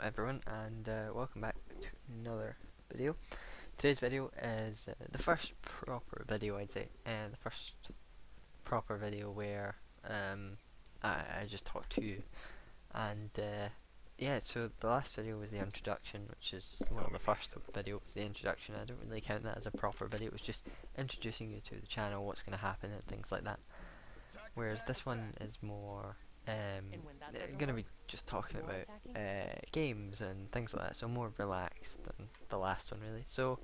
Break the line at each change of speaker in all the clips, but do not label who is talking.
everyone, and welcome back to another video. Today's video is the first proper video, I'd say, and the first proper video where I just talk to you. And yeah, so the last video was the introduction, which is, well, the first video was the introduction. I don't really count that as a proper video. It was just introducing you to the channel, what's going to happen, and things like that. Whereas this one is more going to be just talking about games and things like that, so more relaxed than the last one, really. So,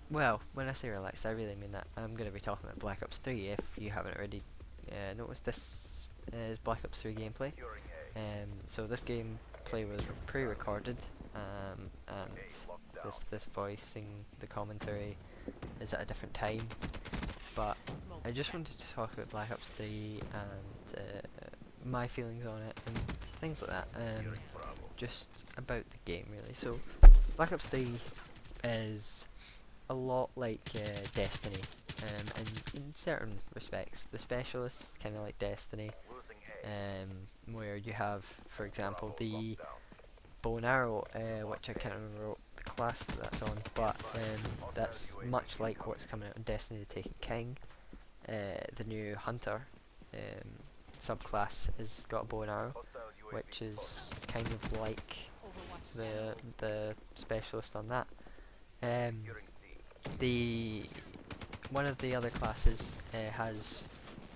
well, when I say relaxed, I really mean that I'm going to be talking about Black Ops 3. If you haven't already noticed, this is Black Ops 3 gameplay. So this gameplay was pre-recorded, and this voicing the commentary is at a different time. But I just wanted to talk about Black Ops 3 and my feelings on it and things like that. Just about the game, really. So Black Ops 3 is a lot like Destiny, in certain respects. The Specialists kind of like Destiny, where you have, for example, the bow and arrow, which I can't remember the class that's on, but that's much like what's coming out in Destiny: The Taken King. The new Hunter subclass has got a bow and arrow, which is kind of like the specialist on that. The one of the other classes has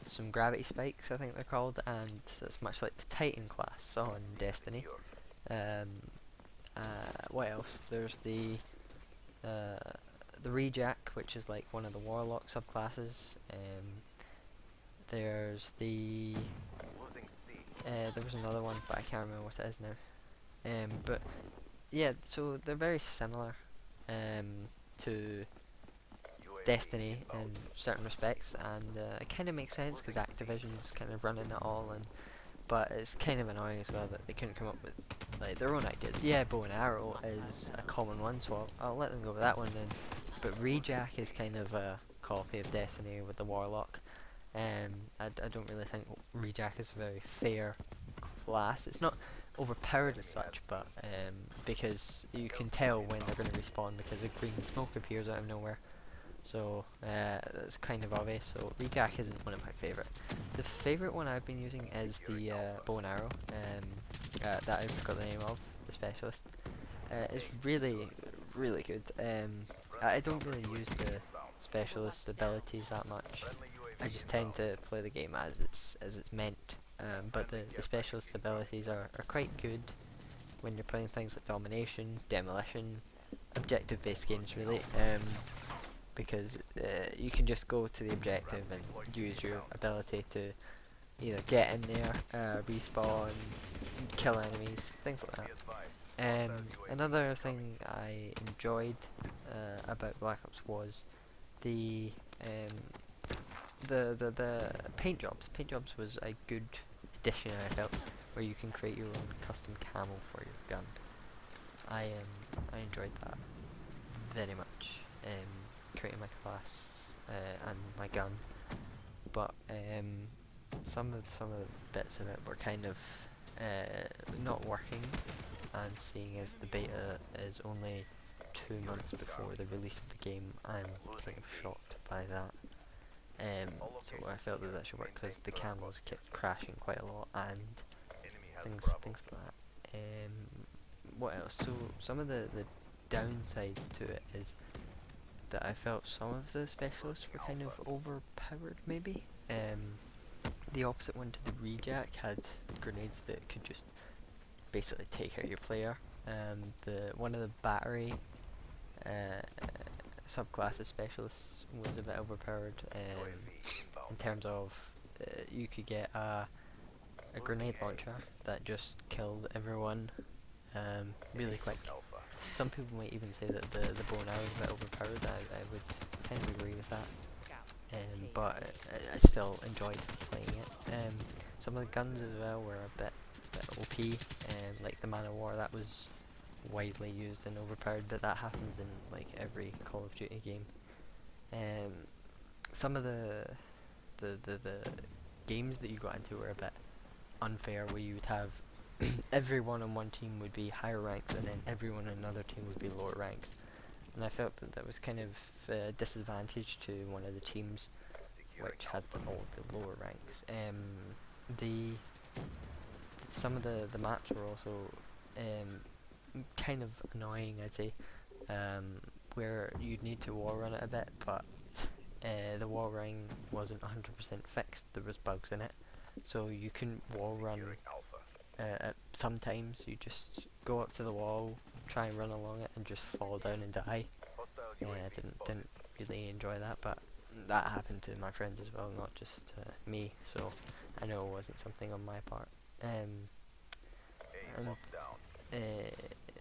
some gravity spikes, I think they're called, and it's much like the Titan class on Destiny. What else? There's the Rejack, which is like one of the Warlock subclasses. There's the there was another one, but I can't remember what it is now. But yeah, so they're very similar to Destiny in certain respects, and it kind of makes sense because Activision's kind of running it all, but it's kind of annoying as well that they couldn't come up with like their own ideas. Yeah, bow and arrow is a common one, so I'll let them go with that one then. But Rejack is kind of a copy of Destiny with the Warlock. I don't really think Rejack is a very fair class. It's not overpowered as such, but because you can tell when they're going to respawn because a green smoke appears out of nowhere. So that's kind of obvious. So Rejack isn't one of my favourite. The favourite one I've been using is the bow and arrow, that I forgot the name of, the specialist. It's really good. I don't really use the specialist abilities that much. I just tend to play the game as it's meant. But the specialist abilities are quite good when you're playing things like domination, demolition, objective-based games, really. Because you can just go to the objective and use your ability to either get in there, respawn, kill enemies, things like that. Another thing I enjoyed about Black Ops was the paint jobs. Paint jobs was a good addition, I felt, where you can create your own custom camo for your gun. I enjoyed that very much. Creating my class and my gun, but some of the bits of it were kind of not working, and seeing as the beta is only 2 months before the release of the game, I'm kind of shocked by that. So I felt that should work because the camos kept crashing quite a lot and things like that. What else? So some of the downsides to it is that I felt some of the specialists were kind of overpowered, maybe. The opposite one to the Rejack had grenades that could just basically take out your player. One of the battery subclasses specialists was a bit overpowered in terms of you could get a grenade launcher that just killed everyone really quick. Some people might even say that the bow and arrow is a bit overpowered. I would kind of agree with that, but I still enjoyed playing it. Some of the guns as well were a bit OP, like the Man of War, that was widely used and overpowered, but that happens in like every Call of Duty game. Some of the games that you got into were a bit unfair, where you would have everyone on one team would be higher ranked, and then everyone on another team would be lower ranked. And I felt that that was kind of a disadvantage to one of the teams, which had all the lower ranks. The some of the maps were also kind of annoying, I'd say, where you'd need to wall run it a bit, but the wall running wasn't 100% fixed. There was bugs in it, so you couldn't wall run. Sometimes you just go up to the wall, try and run along it, and just fall down and die. Yeah, I didn't really enjoy that, but that happened to my friends as well, not just me. So I know it wasn't something on my part. And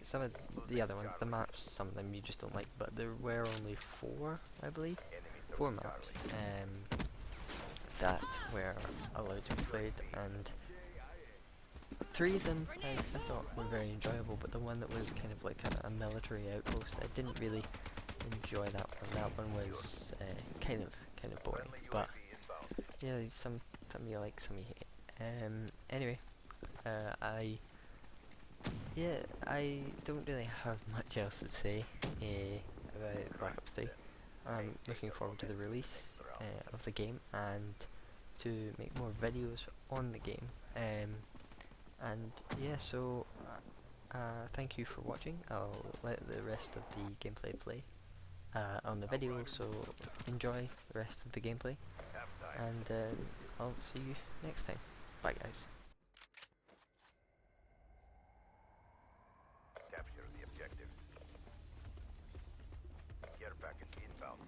some of the other ones, the maps, some of them you just don't like, but there were only 4, I believe, 4 maps that were allowed to be played, and 3 of them I thought were very enjoyable, but the one that was kind of like a military outpost, I didn't really enjoy that one. That one was kind of boring, but yeah, some you like, some you hate. Anyway, I don't really have much else to say about Black Ops 3. I'm looking forward to the release of the game and to make more videos on the game. And yeah, so thank you for watching. I'll let the rest of the gameplay play on the video, so enjoy the rest of the gameplay, and I'll see you next time. Bye guys.
Capture the objectives. Care package inbound.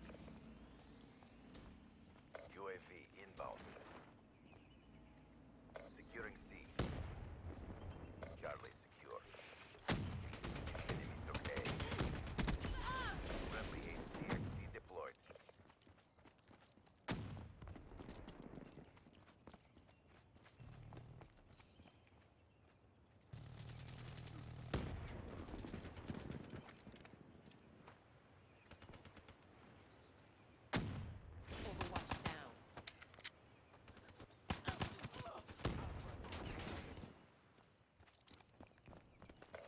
UAV inbound. Securing C. Charlie secure. Enemy took A. Friendly HCXD deployed.
Overwatch down.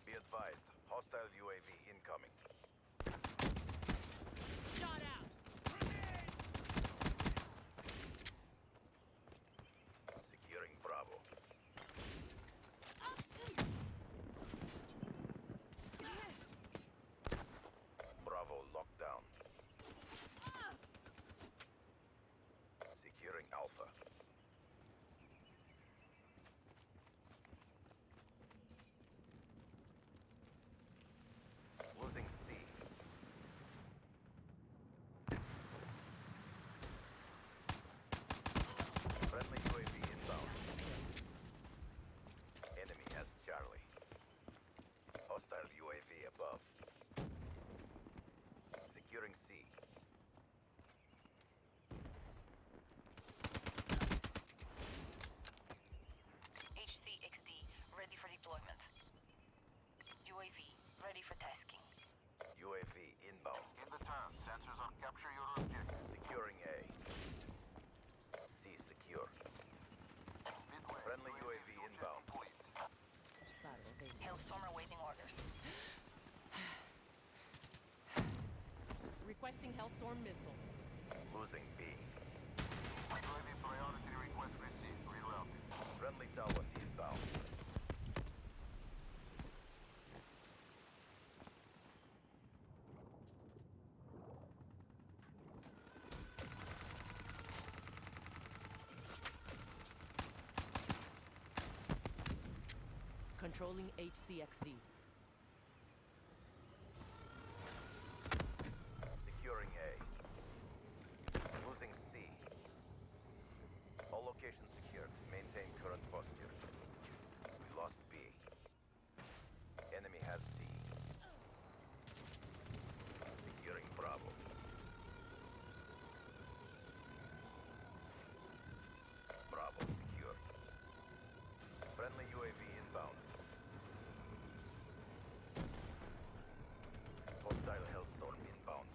Be advised, hostile UAV incoming.
Shot out.
Securing Bravo. Bravo locked down. Securing Alpha. Losing C. Friendly UAV inbound. Enemy has Charlie. Hostile UAV above. Securing C.
HCXD ready for deployment. UAV ready for tasking.
UAV inbound.
In the turn, sensors on capture your objective.
Securing A. C secure.
Midway.
Friendly UAV inbound.
Complete.
Hailstorm awaiting orders.
Requesting Hellstorm missile.
Losing B.
UAV priority request received. Reroute.
Friendly tower inbound.
Controlling HCXD.
Securing A. Losing C. All locations secured. Maintain current posture. We lost B. Enemy has C. Securing Bravo. Bravo secure. Friendly UAV inbound. Hostile Hellstorm inbound.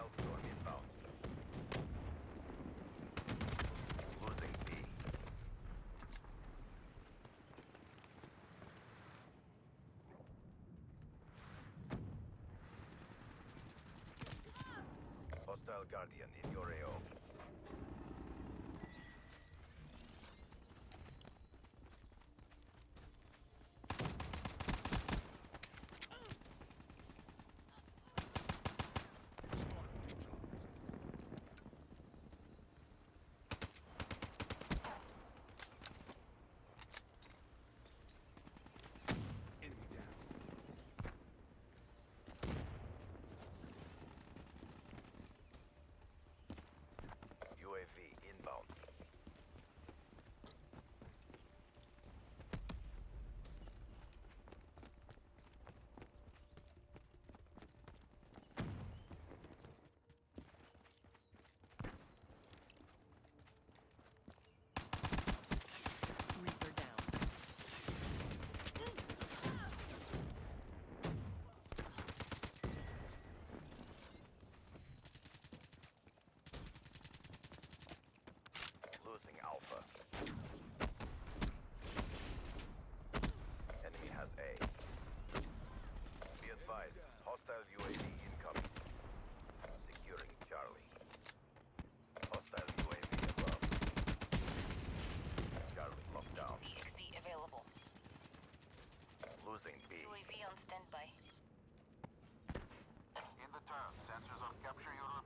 Hellstorm inbound. Losing B. Hostile Guardian in your AO. UAV inbound.
Reaper down.
Losing Alpha. Enemy has A. Be advised, hostile UAV incoming. Securing Charlie. Hostile UAV above. Charlie locked down.
HCXD available.
Losing B.
UAV on standby.
In the turn, sensors on capture your